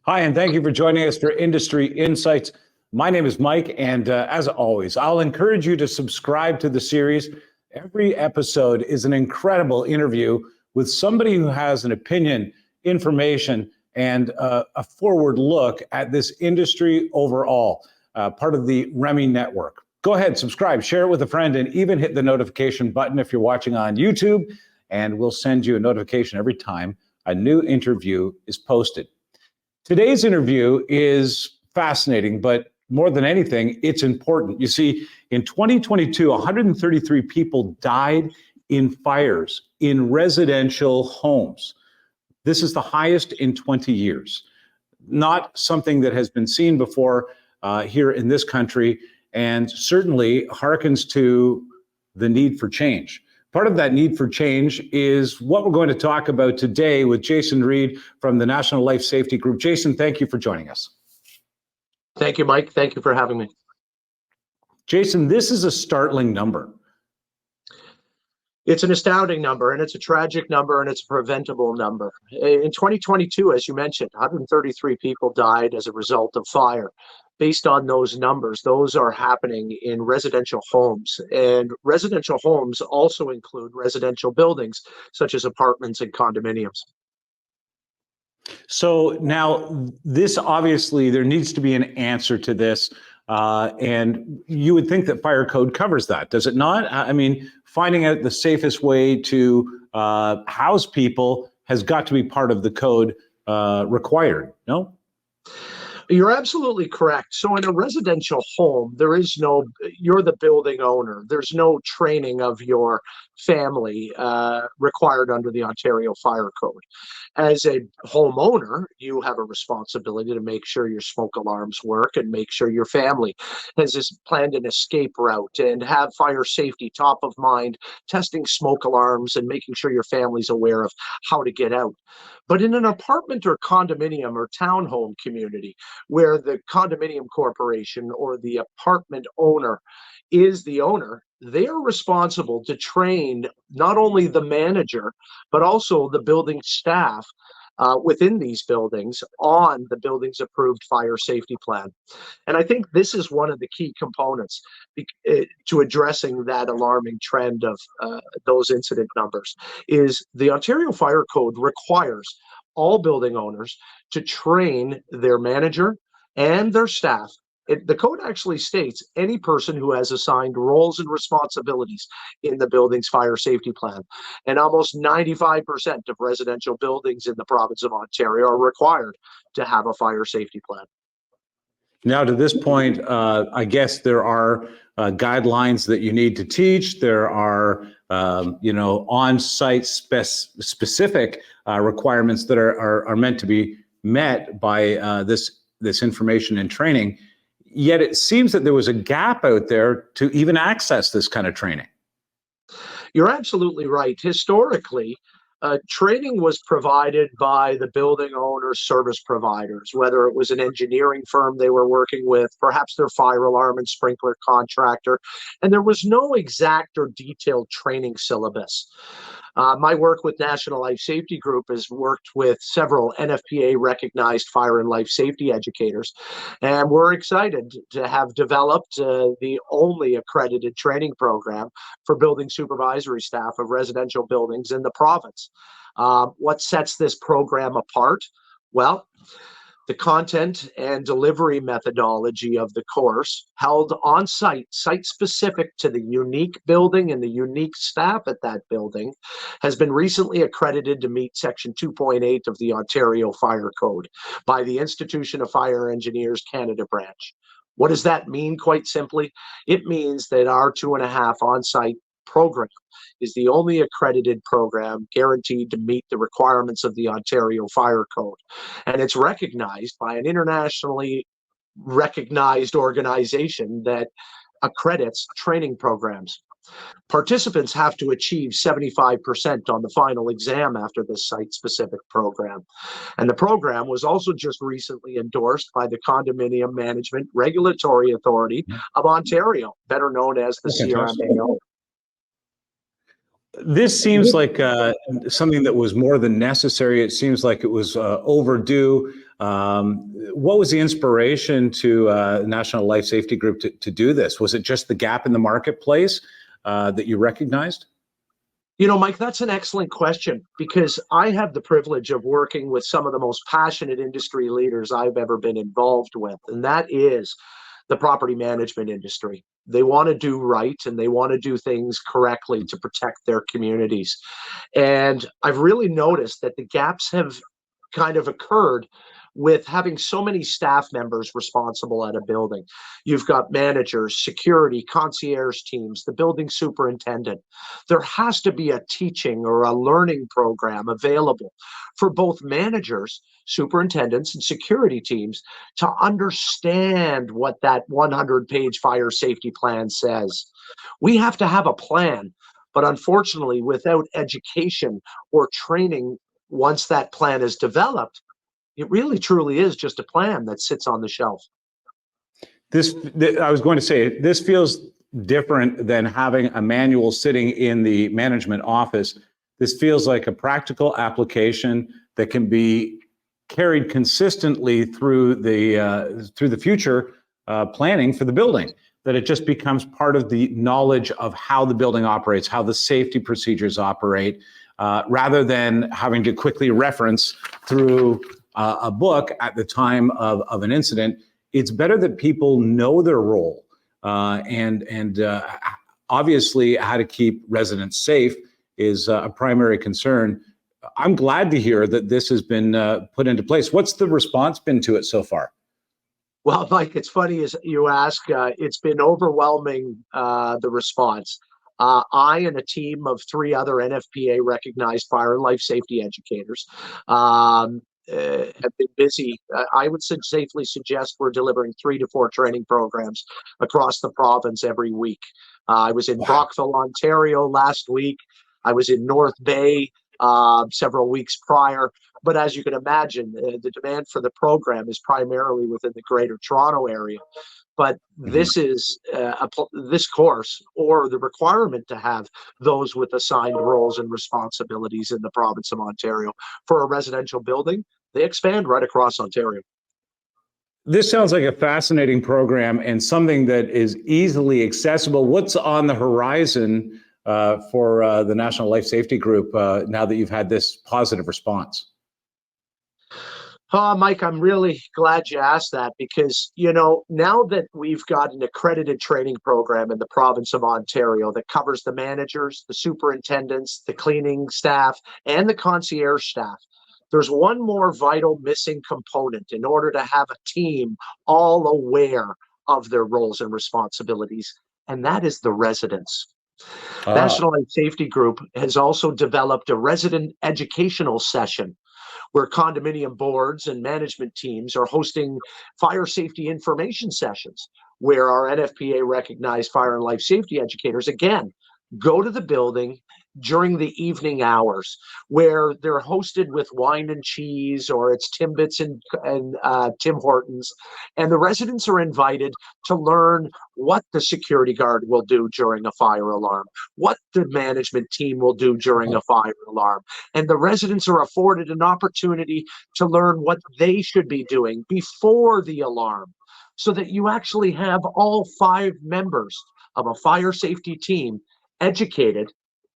Hi, and thank you for joining us for Industry Insights. My name is Mike, and as always, I'll encourage you to subscribe to the series. Every episode is an incredible interview with somebody who has an opinion, information, and a forward look at this industry overall, part of the REMI network. Go ahead, subscribe, share it with a friend, and even hit the notification button if you're watching on YouTube, and we'll send you a notification every time a new interview is posted. Today's interview is fascinating, but more than anything, it's important. You see, in 2022, 133 people died in fires in residential homes. This is the highest in 20 years. Not something that has been seen before here in this country, and certainly harkens to the need for change. Part of that need for change is what we're going to talk about today with Jason Reed from the National Life Safety Group. Jason, thank you for joining us. Thank you, Mike. Thank you for having me. Jason, this is a startling number. It's an astounding number, and it's a tragic number, and it's a preventable number. In 2022, as you mentioned, 133 people died as a result of fire. Based on those numbers, those are happening in residential homes, and residential homes also include residential buildings such as apartments and condominiums. So now this, obviously, there needs to be an answer to this, and you would think that fire code covers that. Does it not? I mean, finding out the safest way to house people has got to be part of the code required, no? You're absolutely correct. So in a residential home, you're the building owner. There's no training of your family required under the Ontario Fire Code. As a homeowner, you have a responsibility to make sure your smoke alarms work and make sure your family has planned an escape route and have fire safety top of mind, testing smoke alarms and making sure your family's aware of how to get out. But in an apartment or condominium or townhome community where the condominium corporation or the apartment owner is the owner, they're responsible to train not only the manager, but also the building staff within these buildings on the building's approved fire safety plan. And I think this is one of the key components to addressing that alarming trend of those incident numbers, is the Ontario Fire Code requires all building owners to train their manager and their staff. The code actually states any person who has assigned roles and responsibilities in the building's fire safety plan. And almost 95% of residential buildings in the province of Ontario are required to have a fire safety plan. Now, to this point, I guess there are guidelines that you need to teach. There are, on-site specific requirements that are meant to be met by this information and training. Yet it seems that there was a gap out there to even access this kind of training. You're absolutely right. Historically, training was provided by the building owners, service providers, whether it was an engineering firm they were working with, perhaps their fire alarm and sprinkler contractor, and there was no exact or detailed training syllabus. My work with National Life Safety Group has worked with several NFPA recognized fire and life safety educators, and we're excited to have developed the only accredited training program for building supervisory staff of residential buildings in the province. What sets this program apart? Well, the content and delivery methodology of the course, held on site, site specific to the unique building and the unique staff at that building, has been recently accredited to meet Section 2.8 of the Ontario Fire Code by the Institution of Fire Engineers Canada branch. What does that mean? Quite simply, it means that our 2.5 on-site program is the only accredited program guaranteed to meet the requirements of the Ontario Fire Code. And it's recognized by an internationally recognized organization that accredits training programs. Participants have to achieve 75% on the final exam after this site-specific program. And the program was also just recently endorsed by the Condominium Management Regulatory Authority of Ontario, better known as the CRMAO. This seems like something that was more than necessary. It seems like it was overdue. What was the inspiration to National Life Safety Group to do this? Was it just the gap in the marketplace that you recognized? You know, Mike, that's an excellent question, because I have the privilege of working with some of the most passionate industry leaders I've ever been involved with, and that is the property management industry. They want to do right and they want to do things correctly to protect their communities. And I've really noticed that the gaps have kind of occurred with having so many staff members responsible at a building. You've got managers, security, concierge teams, the building superintendent. There has to be a teaching or a learning program available for both managers, superintendents, and security teams to understand what that 100-page fire safety plan says. We have to have a plan, but unfortunately, without education or training, once that plan is developed, it really truly is just a plan that sits on the shelf. I was going to say, this feels different than having a manual sitting in the management office. This feels like a practical application that can be carried consistently through the future planning for the building, that it just becomes part of the knowledge of how the building operates, how the safety procedures operate, rather than having to quickly reference through a book at the time of an incident. It's better that people know their role and obviously how to keep residents safe is a primary concern. I'm glad to hear that this has been put into place. What's the response been to it so far? Well, Mike, it's funny as you ask, it's been overwhelming, the response. I and a team of 3 other NFPA recognized fire and life safety educators have been busy. I would safely suggest we're delivering 3 to 4 training programs across the province every week. I was in Brockville, Ontario last week. I was in North Bay several weeks prior. But as you can imagine, the demand for the program is primarily within the Greater Toronto area. But this is this course, or the requirement to have those with assigned roles and responsibilities in the province of Ontario for a residential building, they expand right across Ontario. This sounds like a fascinating program and something that is easily accessible. What's on the horizon for the National Life Safety Group now that you've had this positive response? Mike, I'm really glad you asked that, because, you know, now that we've got an accredited training program in the province of Ontario that covers the managers, the superintendents, the cleaning staff, and the concierge staff, there's one more vital missing component in order to have a team all aware of their roles and responsibilities, and that is the residents. National Life Safety Group has also developed a resident educational session where condominium boards and management teams are hosting fire safety information sessions, where our NFPA recognized fire and life safety educators, again, go to the building during the evening hours, where they're hosted with wine and cheese, or it's Timbits and Tim Hortons, and the residents are invited to learn what the security guard will do during a fire alarm, what the management team will do during a fire alarm, and the residents are afforded an opportunity to learn what they should be doing before the alarm, so that you actually have all 5 members of a fire safety team educated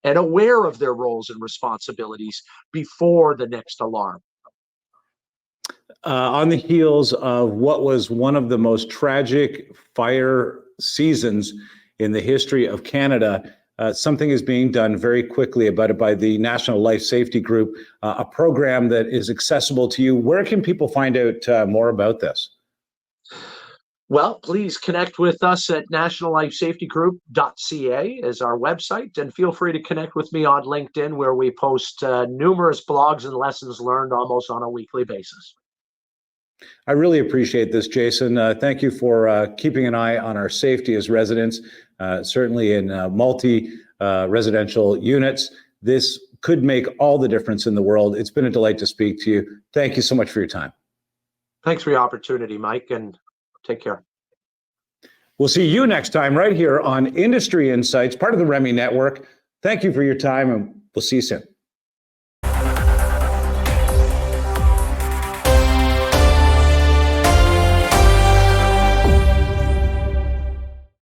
and aware of their roles and responsibilities before the next alarm. On the heels of what was one of the most tragic fire seasons in the history of Canada, something is being done very quickly about it by the National Life Safety Group, a program that is accessible to you. Where can people find out more about this? Well, please connect with us at nationallifesafetygroup.ca is our website, and feel free to connect with me on LinkedIn, where we post numerous blogs and lessons learned almost on a weekly basis. I really appreciate this, Jason. Thank you for keeping an eye on our safety as residents, certainly in multi-residential units. This could make all the difference in the world. It's been a delight to speak to you. Thank you so much for your time. Thanks for your opportunity, Mike, and take care. We'll see you next time right here on Industry Insights, part of the REMI Network. Thank you for your time, and we'll see you soon.